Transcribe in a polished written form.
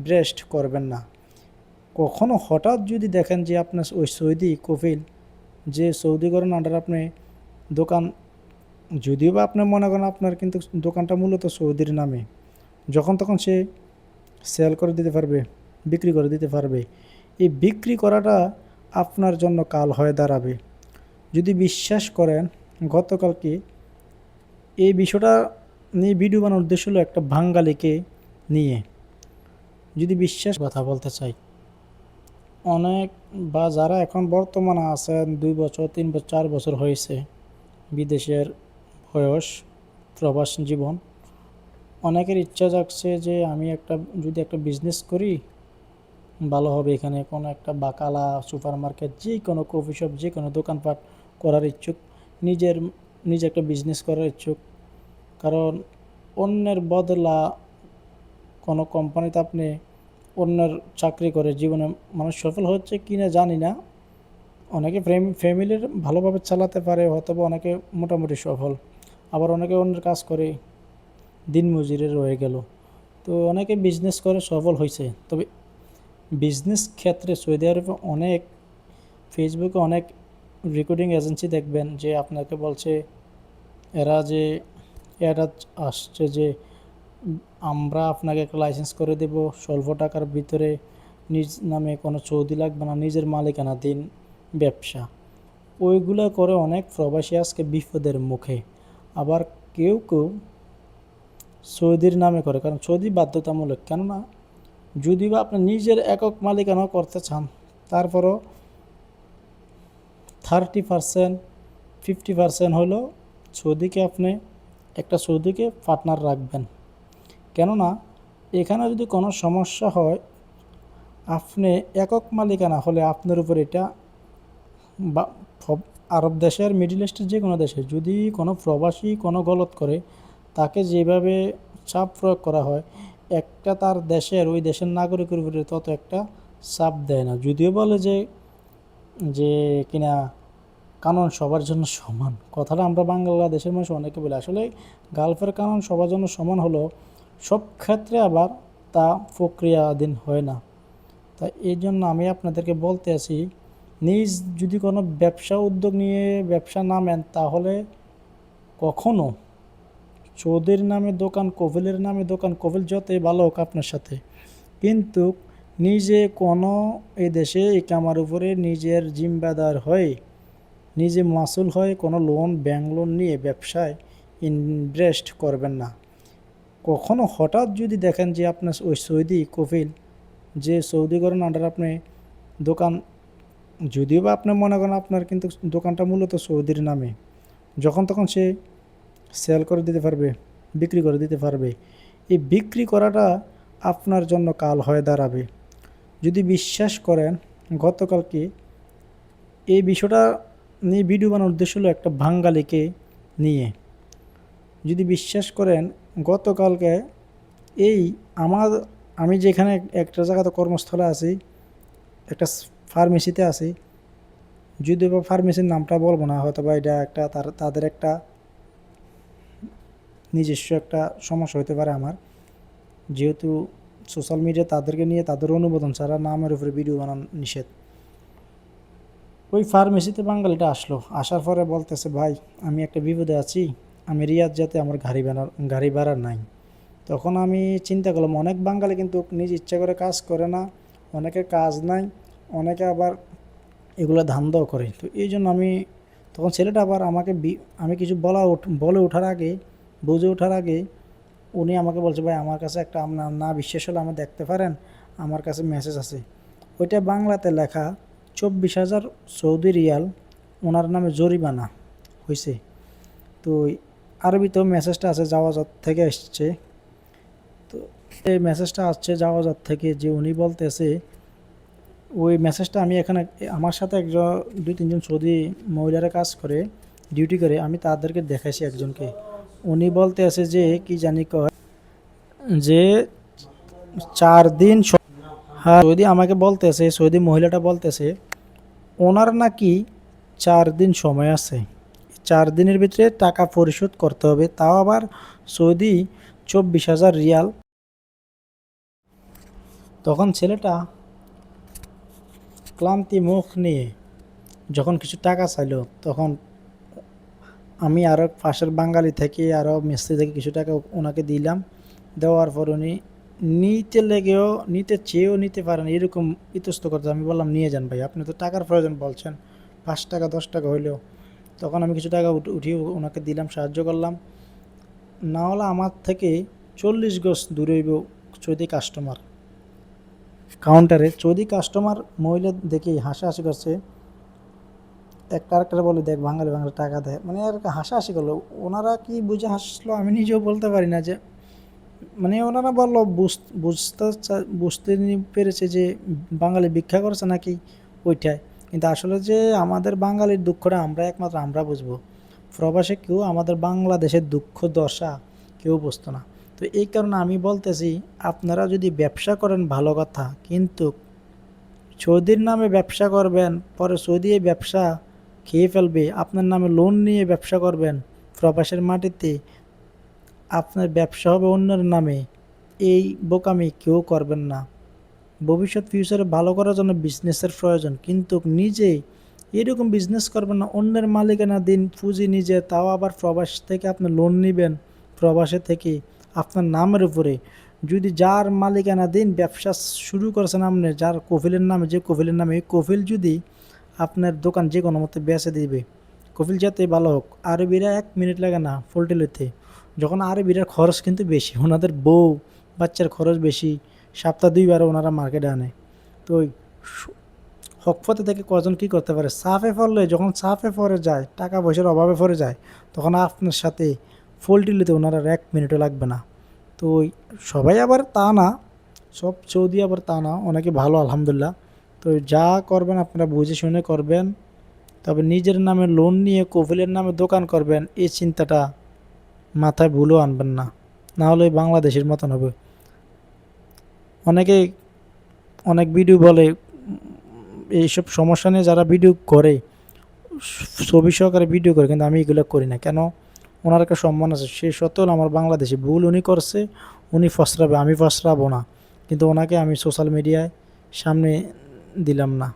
Invest করবেন না। কখনো হঠাৎ যদি দেখেন যে আপনার ওই সৌদি কফিল যে সৌদি করেন আন্ডার আপনি দোকান, যদিও বা আপনি মনে করেন আপনার কিন্তু দোকানটা মূলত সৌদির নামে, যখন তখন সে সেল করে দিতে পারবে, বিক্রি করে দিতে পারবে। এই বিক্রি করাটা আপনার জন্য কাল হয়ে দাঁড়াবে। যদি বিশ্বাস করেন, গতকালকে এই বিষয়টা নিয়ে ভিডিও বানানোর উদ্দেশ্য হলো একটা বাঙালিকে নিয়ে। যদি বিশ্বাস কথা বলতে চাই, অনেক বা যারা এখন বর্তমানে আছেন 2 বছর 3 বছর 4 বছর হয়েছে বিদেশের বয়স, প্রবাস জীবন, অনেকের ইচ্ছা জাগছে যে আমি যদি একটা বিজনেস করি ভালো হবে। এখানে কোনো একটা বাকালা, সুপার মার্কেট, যে কোনো কফি শপ, যে কোনো দোকানপাট করার ইচ্ছুক, নিজে একটা বিজনেস করার ইচ্ছুক। কারণ অন্যের বদলা কোনো কোম্পানিতে আপনি অন্যের চাকরি করে জীবনে মানুষ সফল হচ্ছে কি না জানি না। অনেকে ফ্যামিলির ভালোভাবে চালাতে পারে, হয়তো অনেকে মোটামুটি সফল, আবার অনেকে অন্যের কাজ করে দিনমজুরে রয়ে গেল। তো অনেকে বিজনেস করে সফল হয়েছে। তবে বিজনেস ক্ষেত্রে সৌদি আরবে অনেক, ফেসবুকে অনেক রিক্রুটিং এজেন্সি দেখবেন যে আপনাকে বলছে, এরা আসছে যে আমরা আপনাকে একটা লাইসেন্স করে দেব স্বল্প টাকার ভিতরে, নিজ নামে কোনো সৌদি লাগবে না, নিজের মালিকানা দিন ব্যবসা। ওইগুলো করে অনেক প্রবাসী আজকে বিপদের মুখে। আবার কেউ কেউ সৌদির নামে করে, কারণ সৌদি বাধ্যতামূলক। কেননা যদি বা আপনি নিজের একক মালিকানা করতে চান, তারপরও 30% 50% হলো সৌদিকে পার্টনার রাখবেন। কেননা এখানে যদি কোনো সমস্যা হয়, আপনি একক মালিকানা হলে আপনার উপর এটা বা আরব দেশের, মিডল ইস্টের যে কোনো দেশে যদি কোনো প্রবাসী কোনো গলত করে, তাকে যেভাবে চাপ প্রয়োগ করা হয়, একটা তার দেশের, ওই দেশের নাগরিকের উপরে তত একটা চাপ দেয় না। যদিও বলে যে যে কিনা কানুন সবার জন্য সমান, কথাটা আমরা বাংলাদেশের মানুষ অনেকে বলে। আসলে গালফের কানুন সবার জন্য সমান হলো সব ক্ষেত্রে আবার তা প্রক্রিয়াধীন হয় না। তাই এই জন্য আমি আপনাদেরকে বলতে আছি, যদি কোনো ব্যবসা উদ্যোগ নিয়ে ব্যবসা নামেন, তাহলে কখনো সৌদির নামে দোকান, কফিলের নামে দোকান, কফিল যতই ভালো হোক আপনার সাথে, কিন্তু নিজে কোনো এই দেশে ইকামার উপরে নিজের জিম্মেদার হয়ে, নিজে মাসুল হয়ে কোনো ব্যাংক লোন নিয়ে ব্যবসায় ইনভেস্ট করবেন না। কখনো হঠাৎ যদি দেখেন যে আপনার ওই সৌদি কফিল যে সৌদি করেন আন্ডার আপনি দোকান, যদিও বা আপনি মনে করেন আপনার কিন্তু দোকানটা মূলত সৌদির নামে, যখন তখন সে সেল করে দিতে পারবে, বিক্রি করে দিতে পারবে। এই বিক্রি করাটা আপনার জন্য কাল হয়ে দাঁড়াবে। যদি বিশ্বাস করেন, গতকালকে এই বিষয়টা নিয়ে ভিডিও বানানোর উদ্দেশ্য হলো একটা বাঙালিকে নিয়ে। যদি বিশ্বাস করেন, গতকালকে এই আমি যেখানে একটা জায়গাতে কর্মস্থলে আছি, একটা ফার্মেসিতে আছি, যদিও বা ফার্মেসির নামটা বলবো না, হয়তো বা এটা তাদের একটা নিজস্ব একটা সমস্যা হতে পারে। আমার যেহেতু সোশ্যাল মিডিয়া তাদেরকে নিয়ে তাদের অনুমোদন ছাড়া নামের উপরে ভিডিও বানানো নিষেধ। ওই ফার্মেসিতে বাঙালিটা আসার পরে বলতেছে, ভাই আমি একটা বিপদে আছি, আমি রিয়াদ যেতে আমার গাড়ি ভাড়া নাই। তখন আমি চিন্তা করলাম, অনেক বাঙালি কিন্তু নিজ ইচ্ছা করে কাজ করে না, অনেকের কাজ নাই, অনেকে আবার এগুলো ধান্দাও করে। তো এই জন্য তখন ছেলেটা আবার আমি কিছু বলে ওঠার আগে, বুঝে ওঠার আগে উনি আমাকে বলছে, ভাই আমার কাছে একটা, আপনার না বিশ্বাস হলে আমার দেখতে পারেন, আমার কাছে মেসেজ আছে। ওইটা বাংলাতে লেখা 24,000 সৌদি রিয়াল ওনার নামে জরিমানা হয়েছে। তো আরবিতেও মেসেজটা আছে, জাওয়াজাত থেকে এসছে। তো এই মেসেজটা আসছে জাওয়াজাত থেকে, যে উনি বলতেছে, ওই মেসেজটা আমি এখানে আমার সাথে 2-3 জন সৌদি মহিলারা কাজ করে, ডিউটি করে, আমি তাদেরকে দেখাইছি একজনকে। উনি বলতে আছে যে কি জানি কয় যে 4 দিন, হ্যাঁ সৌদি আমাকে বলতেছে, সৌদি মহিলাটা বলতেছে ওনার নাকি 4 দিন সময় আছে, 4 দিনের ভিতরে টাকা পরিশোধ করতে হবে, তাও আবার সৌদি 24,000 রিয়াল। তখন ছেলেটা ক্লান্তি মুখ নিয়ে যখন কিছু টাকা চাইলো, তখন আমি আরও পাশের বাঙালি থেকে আরও মিস্ত্রি থেকে কিছু টাকা ওনাকে দিলাম। দেওয়ার পর উনি নিতে চেয়েও নিতে পারেন, এরকম ইতস্ত করতে। আমি বললাম, নিয়ে যান ভাই, আপনি তো টাকার প্রয়োজন বলছেন, 5 টাকা 10 টাকা হইলেও। তখন আমি কিছু টাকা উঠিয়ে ওনাকে দিলাম, সাহায্য করলাম। না হলে আমার থেকে 40 গজ দূরে হইব চৌধুরী কাস্টমার। কাউন্টারে চৌধুরী কাস্টমার মহিলা দেখে হাসাহাসি করছে। একটা আরেকটা বলে, দেখ বাঙালি বাঙালি টাকা দেয়, মানে আর হাসাহাসি করলো। ওনারা কি বুঝে হাসলো আমি নিজেও বলতে পারি না। যে মানে ওনারা বললো বুঝতে পেরেছে যে বাঙালি ভিক্ষা করছে নাকি ওইটাই। কিন্তু আসলে যে আমাদের বাঙালির দুঃখটা একমাত্র আমরা বুঝবো। প্রবাসে কেউ আমাদের বাংলাদেশের দুঃখ দশা কেউ বুঝতো না। তো এই কারণে আমি বলতেছি, আপনারা যদি ব্যবসা করেন ভালো কথা, কিন্তু সৌদির নামে ব্যবসা করবেন, পরে সৌদি এই ব্যবসা খেয়ে ফেলবে। আপনার নামে লোন নিয়ে ব্যবসা করবেন প্রবাসের মাটিতে, আপনার ব্যবসা হবে অন্যের নামে। এই বোকামি কেউ করবেন না। ভবিষ্যৎ ফিউচারে ভালো করার জন্য বিজনেসের প্রয়োজন, কিন্তু নিজে এরকম বিজনেস করবেন না। অন্যের মালিকানা দিন, পুঁজি নিজে, তাও আবার প্রবাস থেকে আপনি লোন নেবেন, প্রবাসে থেকে আপনার নামের উপরে। যদি যার মালিকানা দিন ব্যবসা শুরু করেছেন আপনি, যার কফিলের নামে, যে কফিলের নামে, এই কফিল যদি আপনার দোকান যে কোনো মতে বেচে দিবে, কফিল যাতে ভালো হোক। আরবিরা 1 মিনিট লাগে না পোল্ট্রি লইতে। যখন আরবিরার খরচ কিন্তু বেশি, ওনাদের বউ বাচ্চার খরচ বেশি, সপ্তাহ 2 বার ওনারা মার্কেটে আনে। তো ওই হকপথে থেকে কজন কী করতে পারে, সাফে পড়লে, যখন সাফে পড়ে যায়, টাকা পয়সার অভাবে পড়ে যায়, তখন আপনার সাথে পোল্ট্রি লইতে ওনারা 1 মিনিটও লাগবে না। তো ওই সবাই আবার তা না, সব সৌদি আবার তা না, অনেকে ভালো আলহামদুলিল্লাহ। তো যা করবেন আপনারা বুঝে শুনে করবেন। তবে নিজের নামে লোন নিয়ে কফিলের নামে দোকান করবেন, এই চিন্তাটা মাথায় ভুলও আনবেন না, না হলে বাংলাদেশের মতন হবে। অনেকে অনেক ভিডিও বলে, এইসব সমস্যা নিয়ে যারা ভিডিও করে, ছবি সহকারে ভিডিও করে, কিন্তু আমি এগুলো করি না। কেন? ওনার একটা সম্মান আছে, সে সত্ত্বেও আমার বাংলাদেশে ভুল উনি করছে, উনি ফসরাবে, আমি ফসরাবো না। কিন্তু ওনাকে আমি সোশ্যাল মিডিয়ায় সামনে দিলাম না।